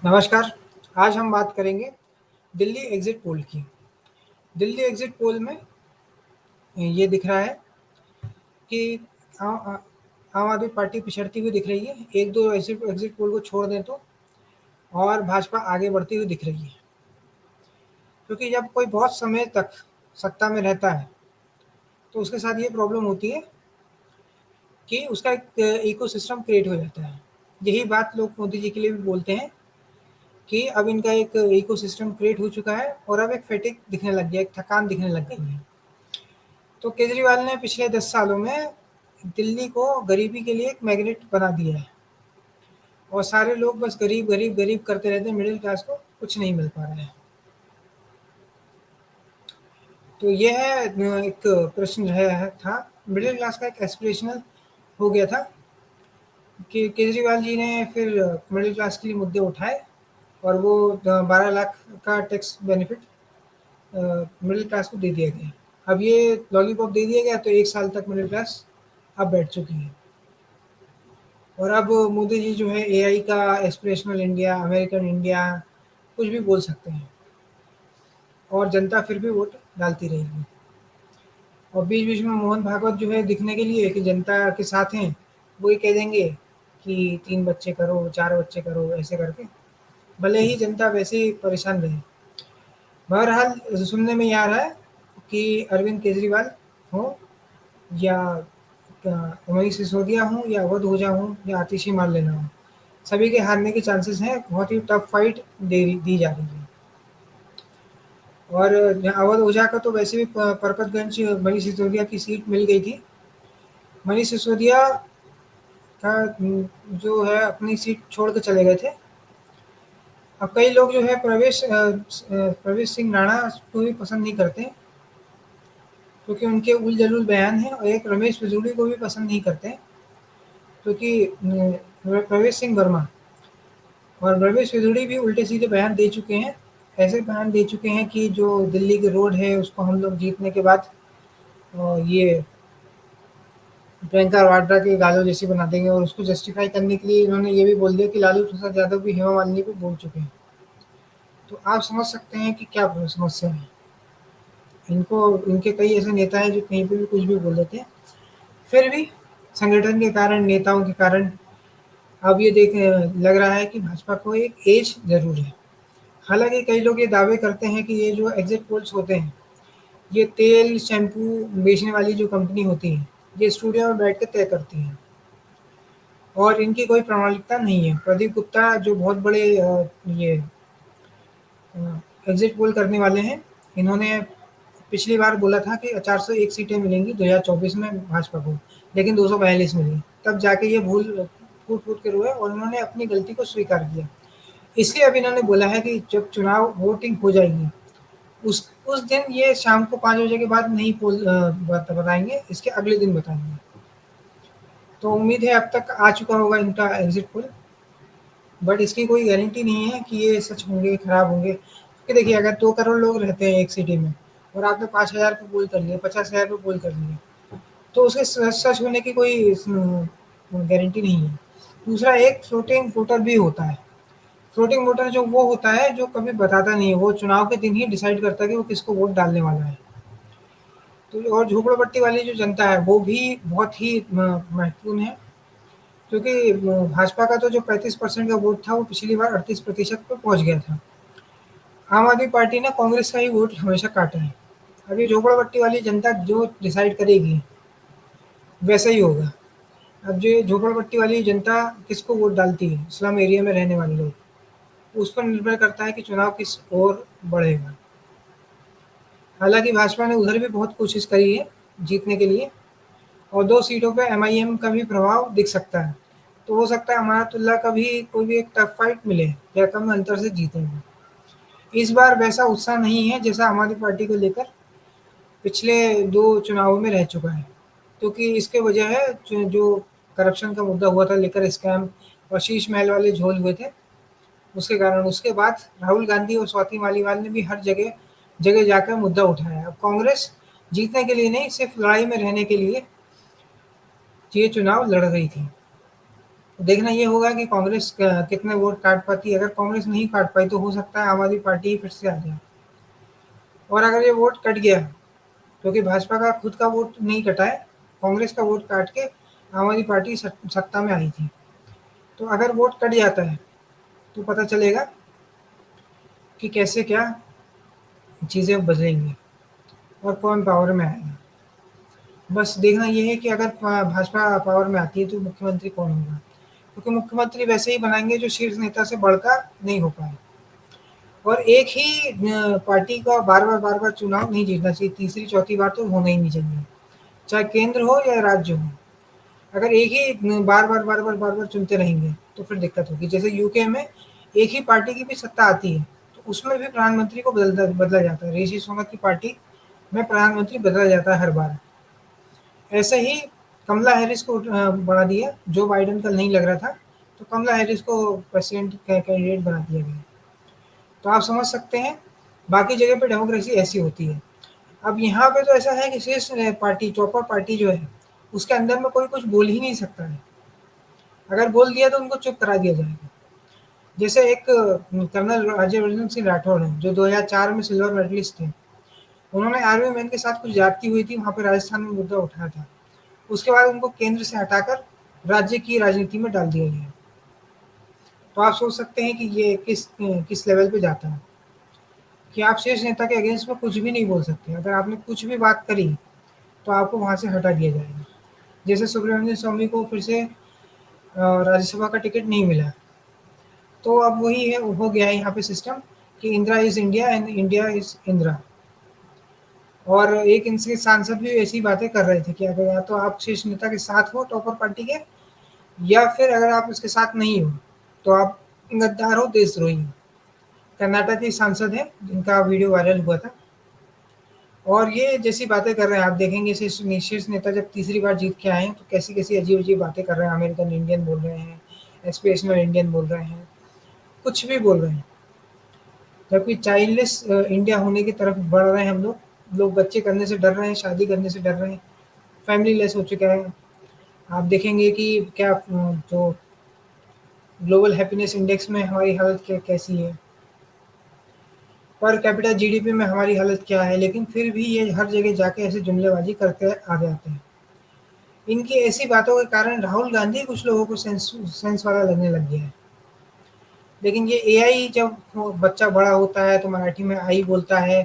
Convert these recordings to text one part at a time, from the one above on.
नमस्कार। आज हम बात करेंगे दिल्ली एग्ज़िट पोल की। दिल्ली एग्ज़िट पोल में ये दिख रहा है कि आ आ आम आदमी पार्टी पिछड़ती हुई दिख रही है। 1-2 एग्ज़िट एग्ज़िट पोल को छोड़ दें तो और भाजपा आगे बढ़ती हुई दिख रही है। क्योंकि जब कोई बहुत समय तक सत्ता में रहता है, तो उसके साथ ये प्रॉब्लम होती है कि उसका एक इकोसिस्टम क्रिएट हो जाता है। यही बात लोग मोदी जी के लिए भी बोलते हैं कि अब इनका एक इकोसिस्टम क्रिएट हो चुका है और अब एक फैटिग दिखने लग गया है, एक थकान दिखने लग गई है। तो केजरीवाल ने पिछले 10 सालों में दिल्ली को गरीबी के लिए एक मैग्नेट बना दिया है और सारे लोग बस गरीब, गरीब, गरीब करते रहते हैं, मिडिल क्लास को कुछ नहीं मिल पा रहा है। तो यह एक प्रश्न रहा था, मिडिल क्लास का एक एस्पिरेशनल हो गया था कि केजरीवाल जी ने फिर मिडिल क्लास के लिए मुद्दे उठाए और वो 12 लाख का टैक्स बेनिफिट मिडिल क्लास को दे दिया गया। अब ये लॉलीपॉप दे दिया गया तो 1 साल तक मिडिल क्लास अब बैठ चुकी है। और अब मोदी जी जो है एआई का एस्पिरेशनल इंडिया, अमेरिकन इंडिया कुछ भी बोल सकते हैं और जनता फिर भी वोट डालती रहेगी। और बीच-बीच में मोहन भागवत जो है दिखने के लिए कि जनता के साथ हैं, वो ये कह देंगे कि 3 बच्चे करो, 4 बच्चे करो, ऐसे करके। भले ही जनता वैसे ही परेशान रहे। बहरहाल सुनने में ये आ रहा है कि अरविंद केजरीवाल हों या मनीष सिसोदिया हों या अवध ओझा हों या आतिशी मार लेना हो, सभी के हारने के चांसेस हैं। बहुत ही टफ फाइट दी जा रही है। और अवध ओझा का तो वैसे भी परबतगंज मनीष सिसोदिया की सीट मिल गई थी। मनीष सिसोदिया का जो है अपनी सीट छोड़ के चले गए थे। अब कई लोग जो है प्रवेश सिंह राणा को भी पसंद नहीं करते क्योंकि उनके उल-जलूल बयान हैं, और एक रमेश बिजूड़ी को भी पसंद नहीं करते क्योंकि प्रवेश सिंह वर्मा और रमेश बिजूड़ी भी उल्टे-सीधे बयान दे चुके हैं। ऐसे बयान दे चुके हैं कि जो दिल्ली के रोड है उसको हम लोग जीतने के बाद ये प्रियंका वाड्रा के गालों जैसी बना देंगे, और उसको जस्टिफाई करने के लिए इन्होंने ये भी बोल दिया कि लालू प्रसाद यादव भी हेमा मालिनी को बोल चुके हैं। तो आप समझ सकते हैं कि क्या समस्या है। इनको इनके कई ऐसे नेता हैं जो कहीं पे भी कुछ भी बोल देते हैं। फिर भी संगठन के कारण, नेताओं के कारण अब ये लग रहा है कि भाजपा को एक एज ज़रूर है। हालाँकि कई लोग ये दावे करते हैं कि ये जो एग्ज़िट पोल्स होते हैं, ये तेल, शैम्पू बेचने वाली जो कंपनी होती है, ये स्टूडियो में बैठ के तय करती हैं और इनकी कोई प्रामाणिकता नहीं है। प्रदीप गुप्ता जो बहुत बड़े ये एग्ज़िट पोल करने वाले हैं, इन्होंने पिछली बार बोला था कि 401 सीटें मिलेंगी 2024 में भाजपा को, लेकिन 242 मिली। तब जाके ये भूल फूट-फूट के रोए और उन्होंने अपनी गलती को स्वीकार किया। इसलिए अब इन्होंने बोला है कि जब चुनाव वोटिंग हो जाएगी, उस दिन ये शाम को 5 बजे के बाद नहीं बताएँगे, इसके अगले दिन बताएँगे। तो उम्मीद है अब तक आ चुका होगा इनका एग्ज़िट पोल, बट इसकी कोई गारंटी नहीं है कि ये सच होंगे, खराब होंगे। क्योंकि देखिए, अगर 2 करोड़ लोग रहते हैं एक सिटी में और आपने 5,000 पे पोल कर लिए, 50,000 पे पोल कर लिए, तो उसके सच होने की कोई गारंटी नहीं है। दूसरा, एक फ्लोटिंग वोटर भी होता है। फ्लोटिंग वोटर जो वो होता है जो कभी बताता नहीं है, वो चुनाव के दिन ही डिसाइड करता है कि वो किसको वोट डालने वाला है। तो और झोपड़पट्टी वाली जो जनता है वो भी बहुत ही महत्वपूर्ण है, क्योंकि भाजपा का तो जो 35% का वोट था वो पिछली बार 38% पे पहुँच गया था। आम आदमी पार्टी ने कांग्रेस का ही वोट हमेशा काटा है। अब ये झोपड़पट्टी वाली जनता जो डिसाइड करेगी, वैसा ही होगा। अब जो ये झोपड़पट्टी वाली जनता किसको वोट डालती है, स्लम एरिया में रहने वाले लोग, उस पर निर्भर करता है कि चुनाव किस ओर बढ़ेगा। हालाँकि भाजपा ने उधर भी बहुत कोशिश करी है जीतने के लिए, और 2 सीटों पे एमआईएम का भी प्रभाव दिख सकता है। तो हो सकता है अमानतुल्लाह का भी कोई भी एक टफ फाइट मिले या कम अंतर से जीतें वो। इस बार वैसा उत्साह नहीं है जैसा आम आदमी पार्टी को लेकर पिछले 2 चुनावों में रह चुका है। क्योंकि इसके वजह है जो करप्शन का मुद्दा हुआ था, लिकर स्कैम और शीश महल वाले झोल हुए थे, उसके कारण। उसके बाद राहुल गांधी और स्वाति मालीवाल ने भी हर जगह जगह जाकर मुद्दा उठाया। अब कांग्रेस जीतने के लिए नहीं, सिर्फ लड़ाई में रहने के लिए ये चुनाव लड़ रही थी। देखना ये होगा कि कांग्रेस कितने वोट काट पाती है। अगर कांग्रेस नहीं काट पाई तो हो सकता है आम आदमी पार्टी ही फिर से आ जाए। और अगर ये वोट कट गया, क्योंकि भाजपा का खुद का वोट नहीं कटा है, कांग्रेस का वोट काट के आम आदमी पार्टी सत्ता में आई थी। तो अगर वोट कट जाता है तो पता चलेगा कि कैसे क्या चीज़ें बदलेंगी और कौन पावर में आएगा। बस देखना ये है कि अगर भाजपा पावर में आती है तो मुख्यमंत्री कौन होगा, क्योंकि मुख्यमंत्री वैसे ही बनाएंगे जो शीर्ष नेता से बढ़कर नहीं हो पाए। और एक ही पार्टी का बार बार चुनाव नहीं जीतना चाहिए, तीसरी चौथी बार तो होना ही नहीं चाहिए, चाहे केंद्र हो या राज्य हो। अगर एक ही बार बार चुनते रहेंगे तो फिर दिक्कत होगी। जैसे यूके में एक ही पार्टी की भी सत्ता आती है तो उसमें भी प्रधानमंत्री को बदला जाता है। ऋषि सुनक की पार्टी में प्रधानमंत्री बदला जाता है हर बार। ऐसे ही कमला हैरिस को बढ़ा दिया, जो बाइडेन का नहीं लग रहा था, तो कमला हैरिस को प्रेसिडेंट कैंडिडेट बना दिया गया। तो आप समझ सकते हैं बाकी जगह पे डेमोक्रेसी ऐसी होती है। अब यहाँ पे तो ऐसा है कि शीर्ष पार्टी, चौपर पार्टी जो है, उसके अंदर में कोई कुछ बोल ही नहीं सकता है। अगर बोल दिया तो उनको चुप करा दिया जाएगा। जैसे एक कर्नल राज्यवर्धन सिंह राठौड़ हैं, जो 2004 में सिल्वर मेडलिस्ट थे। उन्होंने आर्मी मैन के साथ कुछ ज्यादती हुई थी, वहाँ पे राजस्थान में मुद्दा उठाया था। उसके बाद उनको केंद्र से हटाकर राज्य की राजनीति में डाल दिया गया। तो आप सोच सकते हैं कि ये किस लेवल पे जाता है कि आप शीर्ष नेता के अगेंस्ट में कुछ भी नहीं बोल सकते। अगर आपने कुछ भी बात करी तो आपको वहाँ से हटा दिया जाएगा। जैसे सुब्रमण्यम स्वामी को फिर से राज्यसभा का टिकट नहीं मिला, तो अब वही है, हो गया है यहाँ पे सिस्टम कि Indira is India and India is Indira. और एक इनसे सांसद भी ऐसी बातें कर रहे थे कि अगर या तो आप शीर्ष नेता के साथ हो टॉपर पार्टी के, या फिर अगर आप उसके साथ नहीं हो तो आप गद्दार हो, देशद्रोही हो। कर्नाटक के सांसद हैं जिनका वीडियो वायरल हुआ था। और ये जैसी बातें कर रहे हैं, आप देखेंगे शीर्ष नेता जब तीसरी बार जीत के आए हैं तो कैसी कैसी अजीब अजीब बातें कर रहे हैं। अमेरिकन इंडियन बोल रहे हैं, एस्पिरेशनल इंडियन बोल रहे हैं, कुछ भी बोल रहे हैं। जबकि चाइल्डलेस इंडिया होने की तरफ बढ़ रहे हैं हम लोग। लोग बच्चे करने से डर रहे हैं, शादी करने से डर रहे हैं, फैमिली लेस हो चुका है। आप देखेंगे कि क्या जो ग्लोबल हैप्पीनेस इंडेक्स में हमारी हालत कैसी है, पर कैपिटा जीडीपी में हमारी हालत क्या है, लेकिन फिर भी ये हर जगह जाके ऐसे जुमलेबाजी करते आ जाते हैं। इनकी ऐसी बातों के कारण राहुल गांधी कुछ लोगों को सेंस वाला लगने लग गया है। लेकिन ये एआई, जब वो बच्चा बड़ा होता है तो मराठी में आई बोलता है,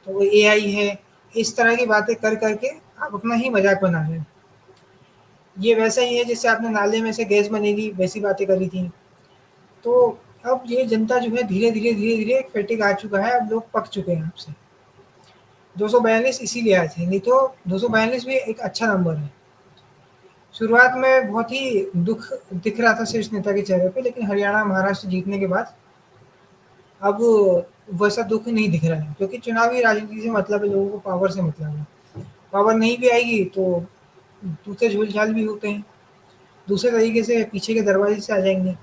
तो वो एआई है, इस तरह की बातें कर करके आप अपना ही मजाक बना रहे हैं। ये वैसा ही है जैसे आपने नाले में से गैस बनेगी वैसी बातें करी थी। तो अब ये जनता जो है धीरे धीरे एक फेटिक आ चुका है। अब लोग पक चुके हैं आपसे। 242 इसीलिए आए थे, नहीं तो 242 भी एक अच्छा नंबर है। शुरुआत में बहुत ही दुख दिख रहा था शीर्ष नेता के चेहरे पे, लेकिन हरियाणा महाराष्ट्र जीतने के बाद अब वैसा दुख नहीं दिख रहा है, क्योंकि चुनावी राजनीति से मतलब है, लोगों को पावर से मतलब है। पावर नहीं भी आएगी तो दूसरे झोल झाल भी होते हैं, दूसरे तरीके से पीछे के दरवाजे से आ जाएंगे।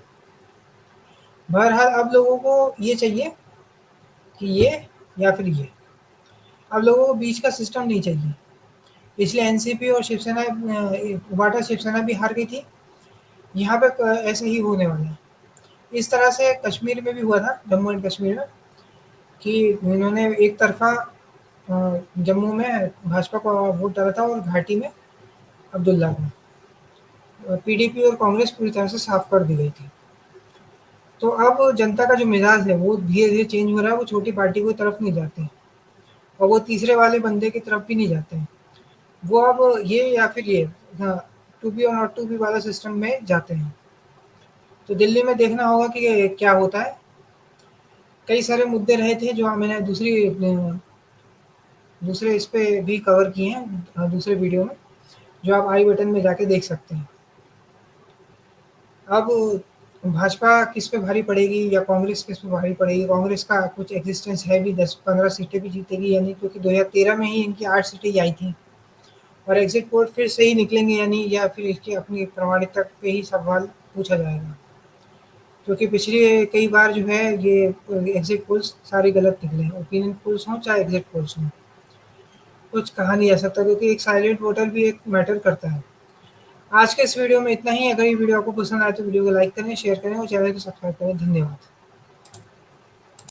बहरहाल अब लोगों को ये चाहिए कि ये या फिर ये, अब लोगों को बीच का सिस्टम नहीं चाहिए। इसलिए एनसीपी और शिवसेना, वाटा शिवसेना भी हार गई थी। यहाँ पे ऐसे ही होने वाला है। इस तरह से कश्मीर में भी हुआ था, जम्मू एंड कश्मीर में, कि इन्होंने एक तरफा जम्मू में भाजपा को वोट डाला था और घाटी में अब्दुल्ला को। पीडीपी और कांग्रेस पूरी तरह से साफ कर दी गई थी। तो अब जनता का जो मिजाज है वो धीरे धीरे चेंज हो रहा है। वो छोटी पार्टी की तरफ नहीं जाते हैं और वो तीसरे वाले बंदे की तरफ भी नहीं जाते हैं। वो अब ये या फिर ये, हाँ, टू बी और नॉट टू बी वाला सिस्टम में जाते हैं। तो दिल्ली में देखना होगा कि क्या होता है। कई सारे मुद्दे रहे थे जो मैंने दूसरे इस पे भी कवर किए हैं, दूसरे वीडियो में, जो आप आई बटन में जाके देख सकते हैं। अब भाजपा किस पे भारी पड़ेगी या कांग्रेस किस पे भारी पड़ेगी? कांग्रेस का कुछ एग्जिस्टेंस है भी, 10-15 सीटें भी जीतेगी यानी, क्योंकि 2013 में ही इनकी 8 सीटें ही आई थी। और एग्जिट पोल फिर से ही निकलेंगे यानी, या फिर इसकी अपनी प्रमाणिकता पे ही सवाल पूछा जाएगा। क्योंकि पिछली कई बार जो है ये एग्जिट पोल्स सारे गलत निकले, ओपिनियन पोल्स हों चाहे एग्जिट पोल्स हों, कुछ कहा नहीं जा सकता, क्योंकि एक साइलेंट वोटर भी एक मैटर करता है। आज के इस वीडियो में इतना ही। अगर ये वीडियो आपको पसंद आए तो वीडियो को लाइक करें, शेयर करें और चैनल को सब्सक्राइब करें। धन्यवाद।